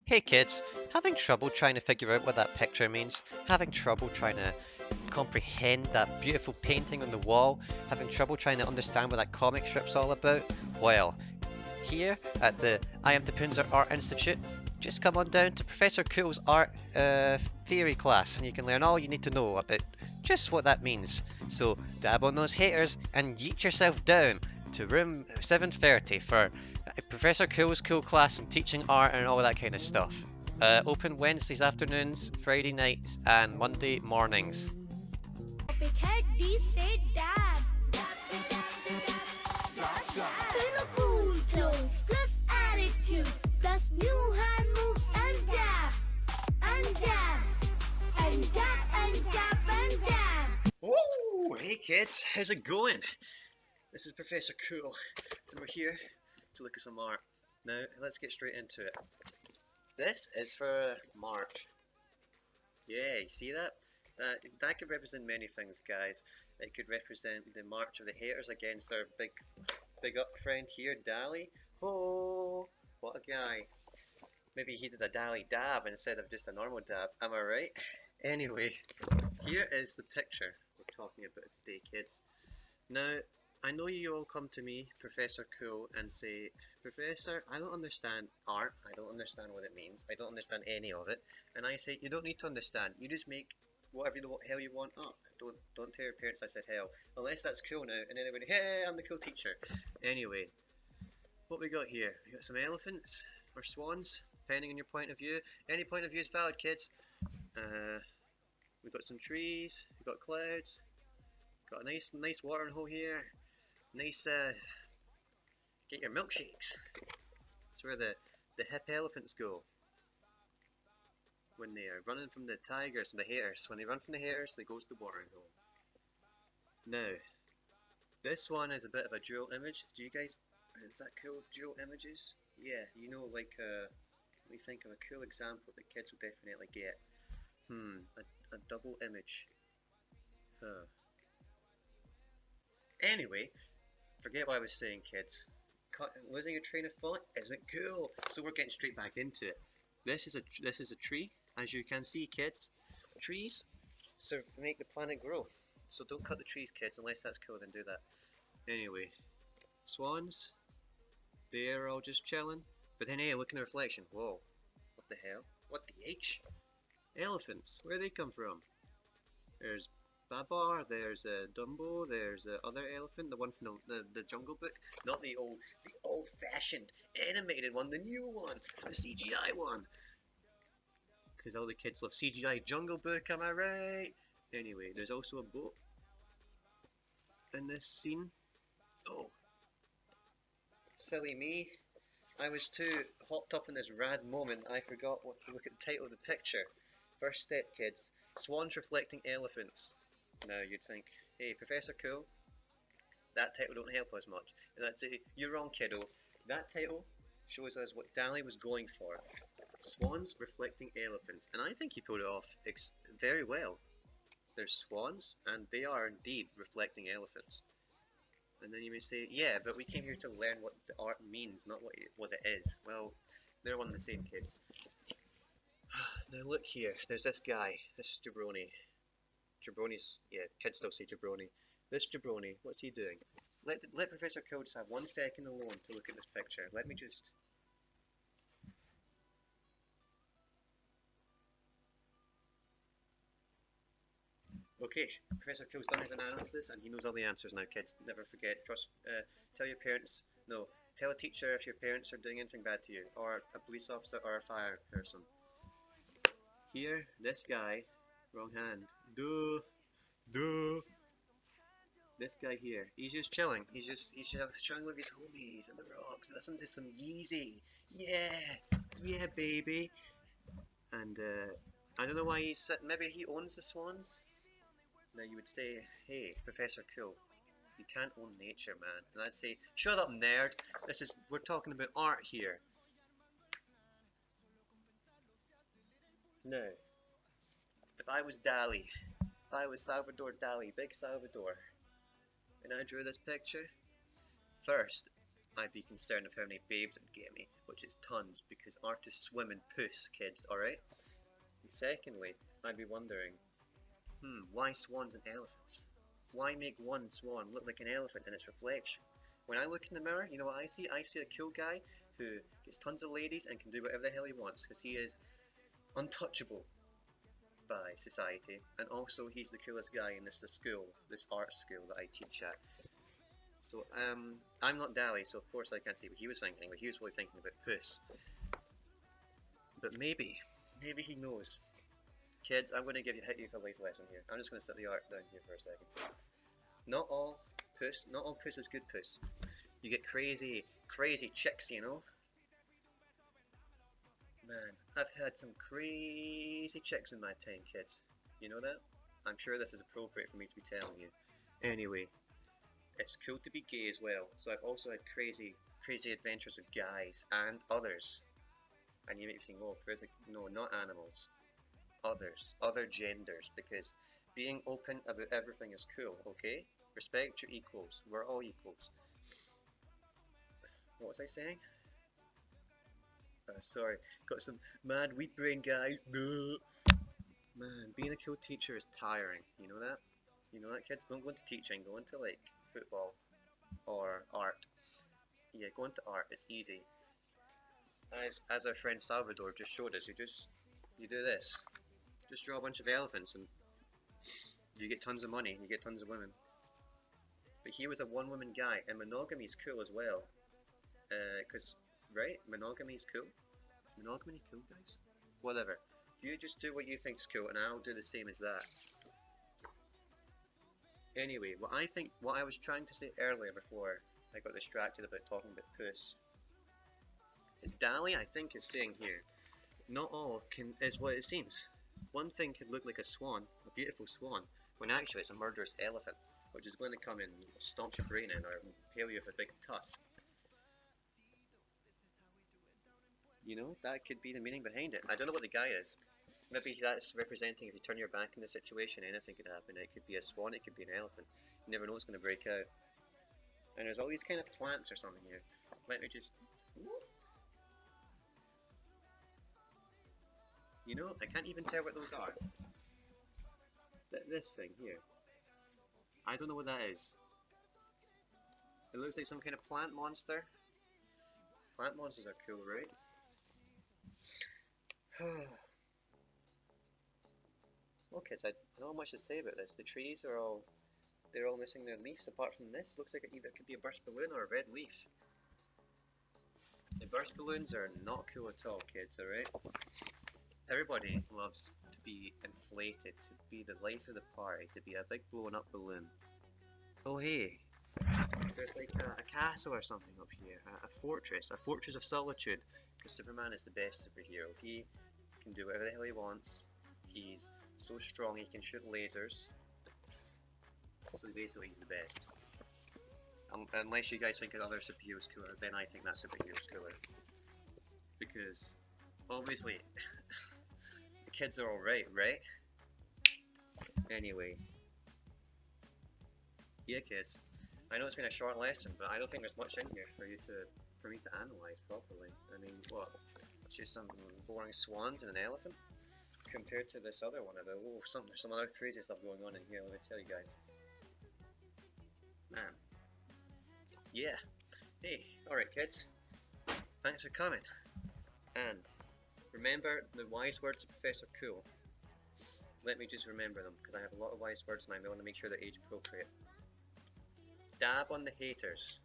Hey kids, having trouble trying to figure out what that picture means? Having trouble trying to comprehend that beautiful painting on the wall? Having trouble trying to understand what that comic strip's all about? Well, here at the IAmTehPwnzer Art Institute, just come on down to Professor Cool's art theory class and you can learn all you need to know about just what that means. So dab on those haters and yeet yourself down to room 730 for Professor Cool's cool class and teaching art and all that kind of stuff. Open Wednesdays afternoons, Friday nights, and Monday mornings. Big head, D say dab. Kinda cool clothes, plus attitude, plus new hand moves and dab, and dab, and dab, and dab, and dab. Whoa! Hey kids, how's it going? This is Professor Cool, and we're here to look at some art. Now, let's get straight into it. This is for March. Yeah, you see that? That could represent many things, guys. It could represent the march of the haters against our big up friend here, Dali. Oh, what a guy. Maybe he did a Dali dab instead of just a normal dab. Am I right? Anyway, here is the picture we're talking about today, kids. Now, I know you all come to me, Professor Cool, and say, Professor, I don't understand art, I don't understand what it means, I don't understand any of it. And I say, you don't need to understand, you just make whatever the hell you want up. Don't tell your parents I said hell. Unless that's cool now, and everybody, hey, I'm the cool teacher. Anyway, what we got here? We got some elephants, or swans, depending on your point of view. Any point of view is valid, kids. We've got some trees, we've got clouds, got a nice watering hole here. Nice, get your milkshakes. That's where the hip elephants go when they are running from the tigers and the haters. When they run from the haters, they go to the watering hole. Now, this one is a bit of a dual image. Do you guys, is that cool, dual images? Yeah, you know, like, let me think of a cool example the kids will definitely get. A double image. Huh. Anyway, forget what I was saying, kids. Losing your train of thought isn't cool. So we're getting straight back into it. This is a tree, as you can see, kids. Trees make the planet grow. So don't cut the trees, kids, unless that's cool. Then do that. Anyway, swans. They're all just chilling. But then, hey, look in the reflection. Whoa, what the hell? What the H? Elephants. Where do they come from? There's Babar, there's Dumbo, there's other elephant, the one from the Jungle Book, not the old-fashioned animated one, the new one, the CGI one. Because all the kids love CGI Jungle Book, am I right? Anyway, there's also a boat in this scene. Oh, silly me. I was too hopped up in this rad moment, I forgot what to look at the title of the picture. First step, kids. Swans reflecting elephants. Now you'd think, hey, Professor Cool, that title don't help us much. And I'd say, you're wrong, kiddo. That title shows us what Dali was going for. Swans reflecting elephants. And I think he pulled it off very well. There's swans, and they are indeed reflecting elephants. And then you may say, yeah, but we came here to learn what the art means, not what it is. Well, they're one and the same, kids. Now look here, there's this guy, this jabroni. Jabroni's, yeah, kids still say jabroni. This jabroni, what's he doing? Let Professor Cool just have 1 second alone to look at this picture. Let me just... Okay, Professor Cool's done his analysis and he knows all the answers now, kids. Never forget, tell your parents, no, tell a teacher if your parents are doing anything bad to you, or a police officer or a fire person. Here, this guy, wrong hand, duh. This guy here, he's just chilling. He's just chilling with his homies and the rocks. Listen to some Yeezy. Yeah, baby. And I don't know why he's sitting. Maybe he owns the swans. Now you would say, hey, Professor Cool, you can't own nature, man. And I'd say, shut up, nerd. We're talking about art here. Now, if I was Dali, if I was Salvador Dali, big Salvador, and I drew this picture, first, I'd be concerned of how many babes it would get me, which is tons, because artists swim in puss, kids, alright? And secondly, I'd be wondering, why swans and elephants? Why make one swan look like an elephant in its reflection? When I look in the mirror, you know what I see? I see a cool guy who gets tons of ladies and can do whatever the hell he wants, because he is untouchable by society, and also he's the coolest guy in this school, this art school that I teach at. So I'm not Dali, so of course I can't see what he was thinking, but he was probably thinking about puss. But maybe he knows. Kids, I'm going to hit you with a life lesson here. I'm just going to set the art down here for a second. Not all puss is good puss. You get crazy chicks, you know. Man, I've had some crazy chicks in my time, kids. You know that? I'm sure this is appropriate for me to be telling you. Anyway, it's cool to be gay as well. So I've also had crazy adventures with guys and others. And you may be saying, well, no, not animals. Others, other genders, because being open about everything is cool, okay? Respect your equals. We're all equals. What was I saying? Sorry, got some mad wheat brain, guys. No. Man, being a cool teacher is tiring. You know that? You know that, kids? Don't go into teaching. Go into like football or art. Yeah, go into art. It's easy. As our friend Salvador just showed us, you do this. Just draw a bunch of elephants and you get tons of money and you get tons of women. But he was a one-woman guy, and monogamy is cool as well. Right? Monogamy is cool. Is monogamy cool, guys? Whatever. You just do what you think's cool, and I'll do the same as that. Anyway, what I was trying to say earlier before I got distracted about talking about puss, is Dali, I think, is saying here, not all is what it seems. One thing could look like a swan, a beautiful swan, when actually it's a murderous elephant, which is going to come and stomp your brain in or impale you with a big tusk. You know, that could be the meaning behind it. I don't know what the guy is. Maybe that's representing if you turn your back in the situation, anything could happen. It could be a swan, it could be an elephant. You never know what's going to break out. And there's all these kind of plants or something here. Let me just... You know, I can't even tell what those are. This thing here. I don't know what that is. It looks like some kind of plant monster. Plant monsters are cool, right? Well, kids, I don't know much to say about this. The trees they're all missing their leaves apart from this. Looks like it either could be a burst balloon or a red leaf. The burst balloons are not cool at all, kids, alright? Everybody loves to be inflated, to be the life of the party, to be a big blown up balloon. Oh hey, there's like a castle or something up here, a fortress of solitude, because Superman is the best superhero. He can do whatever the hell he wants, he's so strong he can shoot lasers, so basically he's the best. Unless you guys think other superheroes cooler, then I think that superhero's cooler. Because, obviously, the kids are alright, right? Anyway. Yeah, kids. I know it's been a short lesson, but I don't think there's much in here for me to analyse properly. I mean, what? It's just some boring swans and an elephant? Compared to this other one about, there's some other crazy stuff going on in here, let me tell you guys. Man. Yeah. Hey, alright kids. Thanks for coming. And remember the wise words of Professor Cool. Let me just remember them, because I have a lot of wise words and I want to make sure they're age appropriate. Dab on the haters.